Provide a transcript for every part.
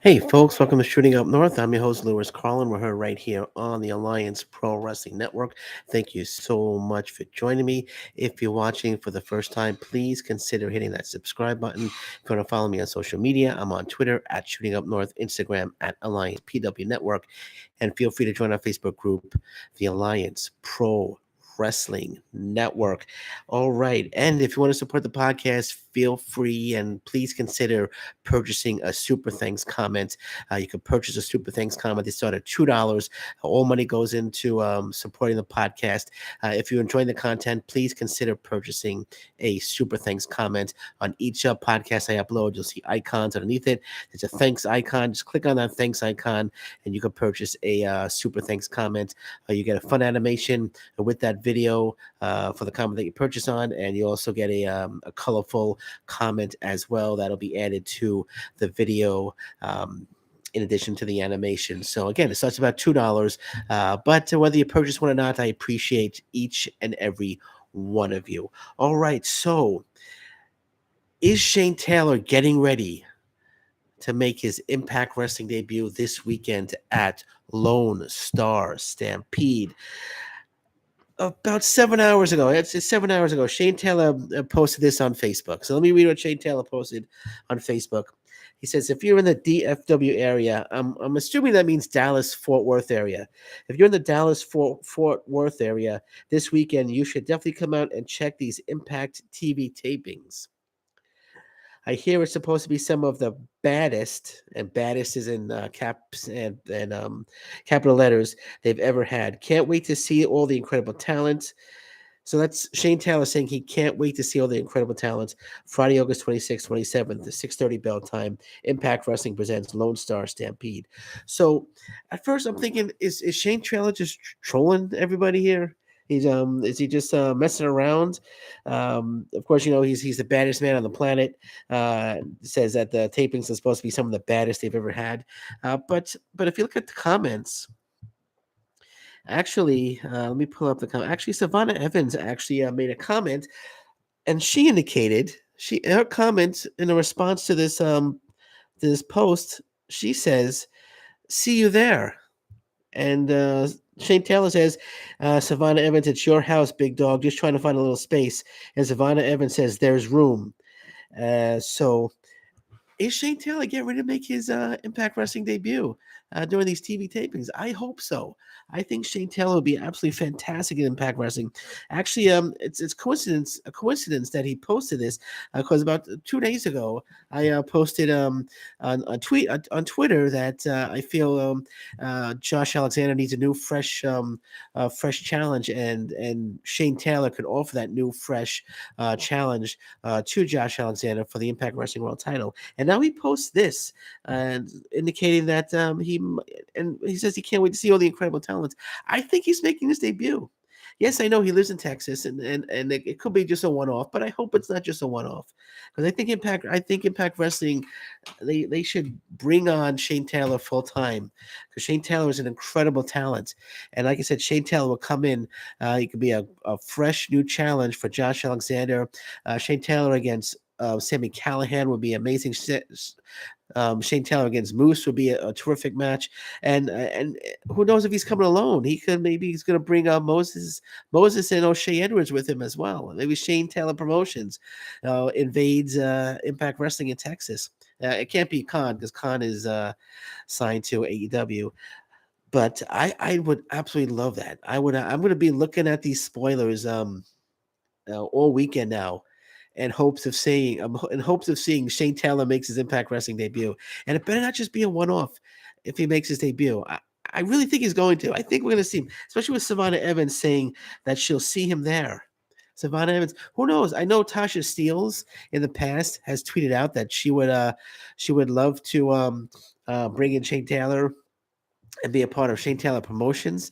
Hey, folks, welcome to Shooting Up North. I'm your host, Lewis Carlin. We're here right here on the Alliance Pro Wrestling Network. Thank you so much for joining me. If you're watching for the first time, please consider hitting that subscribe button. If you want to follow me on social media, I'm on Twitter at Shooting Up North, Instagram at Alliance PW Network, and feel free to join our Facebook group, the Alliance Pro Wrestling Network. All right. And if you want to support the podcast, feel free and please consider purchasing a Super Thanks comment. You can purchase a Super Thanks comment. They start at $2. All money goes into supporting the podcast. If you're enjoying the content, please consider purchasing a Super Thanks comment. On each podcast I upload, you'll see icons underneath it. There's a thanks icon. Just click on that thanks icon and you can purchase a Super Thanks comment. You get a fun animation with that video for the comment that you purchase on, and you also get a colorful comment as well that'll be added to the video in addition to the animation. So again, it starts about $2, but whether you purchase one or not, I appreciate each and every one of you. All right, so is Shane Taylor getting ready to make his Impact Wrestling debut this weekend at Lone Star Stampede? About 7 hours ago, it's 7 hours ago, Shane Taylor posted this on Facebook. So let me read what Shane Taylor posted on Facebook. He says, if you're in the DFW area, I'm assuming that means Dallas Fort Worth area. If you're in the Dallas Fort Worth area this weekend, you should definitely come out and check these Impact TV tapings. I hear it's supposed to be some of the baddest, and baddest is in caps and capital letters they've ever had. Can't wait to see all the incredible talent. So that's Shane Taylor saying he can't wait to see all the incredible talent. Friday, August 26th, 27th, the 6:30 bell time. Impact Wrestling presents Lone Star Stampede. So at first I'm thinking, is Shane Taylor just trolling everybody here? Is he just messing around? Of course, he's the baddest man on the planet. Says that the tapings are supposed to be some of the baddest they've ever had. But if you look at the comments, actually, let me pull up the comment. Actually, Savannah Evans actually made a comment, and she indicated her comment in a response to this post. She says, "See you there." And Shane Taylor says, Savannah Evans, it's your house, big dog. Just trying to find a little space. And Savannah Evans says, there's room. So is Shane Taylor getting ready to make his Impact Wrestling debut during these TV tapings? I hope so. I think Shane Taylor will be absolutely fantastic in Impact Wrestling. Actually, it's a coincidence that he posted this because about 2 days ago I posted on Twitter that I feel Josh Alexander needs a new fresh challenge, and Shane Taylor could offer that new fresh challenge to Josh Alexander for the Impact Wrestling World Title. And now he posts this, indicating that he says he can't wait to see all the incredible talent. I think he's making his debut. Yes, I know he lives in Texas, and it could be just a one-off, but I hope it's not just a one-off, because I think Impact Wrestling, they should bring on Shane Taylor full time, because Shane Taylor is an incredible talent, and like I said, Shane Taylor will come in. He could be a fresh new challenge for Josh Alexander. Shane Taylor against Sammy Callahan would be amazing. Shane Taylor against Moose would be a terrific match, and who knows if he's coming alone? Maybe he's going to bring Moses and O'Shea Edwards with him as well. Maybe Shane Taylor Promotions invades Impact Wrestling in Texas. It can't be Khan, because Khan is signed to AEW. But I would absolutely love that. I'm going to be looking at these spoilers all weekend now, in hopes of seeing Shane Taylor makes his Impact Wrestling debut. And it better not just be a one-off if he makes his debut. I really think he's going to. I think we're going to see him, especially with Savannah Evans saying that she'll see him there. Savannah Evans, who knows? I know Tasha Steeles in the past has tweeted out that she would love to bring in Shane Taylor and be a part of Shane Taylor Promotions.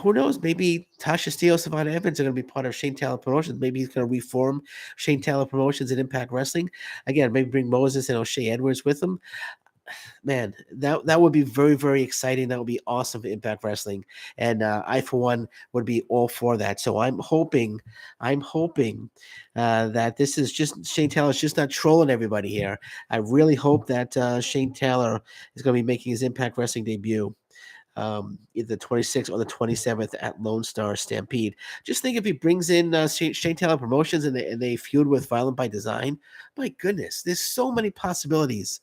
Who knows? Maybe Tasha Steele, Savannah Evans are going to be part of Shane Taylor Promotions. Maybe he's going to reform Shane Taylor Promotions and Impact Wrestling. Again, maybe bring Moses and O'Shea Edwards with him. man, that would be very, very exciting. That would be awesome for Impact Wrestling, and I for one would be all for that. So I'm hoping that this is just Shane Taylor's just not trolling everybody here. I really hope that Shane Taylor is going to be making his Impact Wrestling debut either the 26th or the 27th at Lone Star Stampede. Just think if he brings in Shane Taylor Promotions and they feud with Violent by Design, my goodness, there's so many possibilities,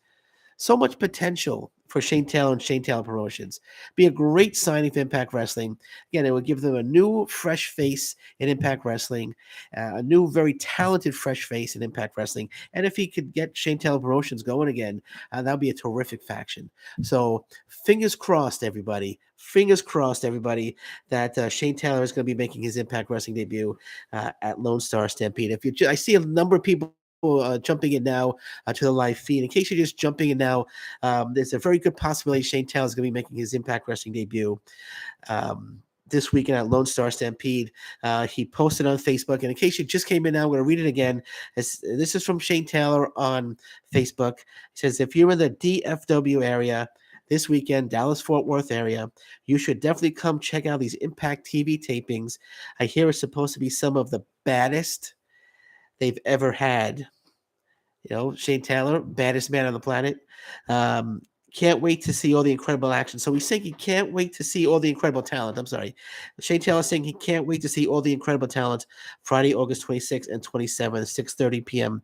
so much potential for Shane Taylor and Shane Taylor Promotions. Be a great signing for Impact Wrestling. Again, it would give them a new, fresh face in Impact Wrestling, a new, very talented, fresh face in Impact Wrestling. And if he could get Shane Taylor Promotions going again, that would be a terrific faction. So, fingers crossed, everybody. Fingers crossed, everybody, that Shane Taylor is going to be making his Impact Wrestling debut at Lone Star Stampede. I see a number of people jumping in now to the live feed. In case you're just jumping in now, there's a very good possibility Shane Taylor is going to be making his Impact Wrestling debut this weekend at Lone Star Stampede. He posted on Facebook, and in case you just came in now, I'm going to read it again. This is from Shane Taylor on Facebook. He says, if you're in the DFW area this weekend, Dallas-Fort Worth area, you should definitely come check out these Impact TV tapings. I hear it's supposed to be some of the baddest they've ever had. Shane Taylor, baddest man on the planet. Can't wait to see all the incredible action. So he's saying he can't wait to see all the incredible talent. I'm sorry. Shane Taylor saying he can't wait to see all the incredible talent Friday, August 26th and 27th, 6:30 p.m.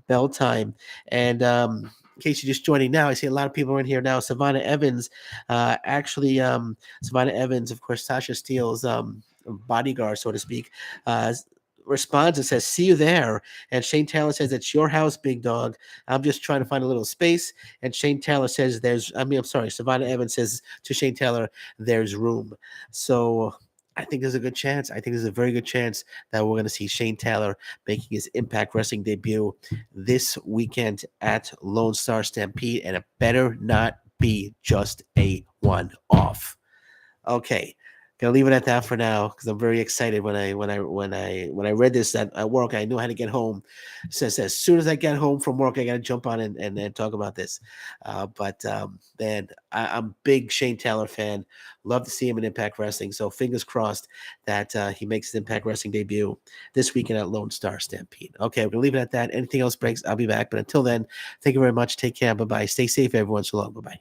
bell time. And in case you're just joining now, I see a lot of people are in here now. Savannah Evans, Savannah Evans, of course, Sasha Steele's bodyguard, so to speak, responds and says, see you there. And Shane Taylor says, it's your house, big dog. I'm just trying to find a little space. And Shane Taylor says, Savannah Evans says to Shane Taylor, there's room. So I think there's a good chance. I think there's a very good chance that we're going to see Shane Taylor making his Impact Wrestling debut this weekend at Lone Star Stampede. And it better not be just a one-off. Okay, gonna leave it at that for now because I'm very excited. When I read this at work, I knew how to get home. Says as soon as I get home from work, I gotta jump on and talk about this. Man, I'm a big Shane Taylor fan. Love to see him in Impact Wrestling. So fingers crossed that he makes his Impact Wrestling debut this weekend at Lone Star Stampede. Okay, we're gonna leave it at that. Anything else breaks, I'll be back. But until then, thank you very much. Take care. Bye bye. Stay safe, everyone. So long. Bye bye.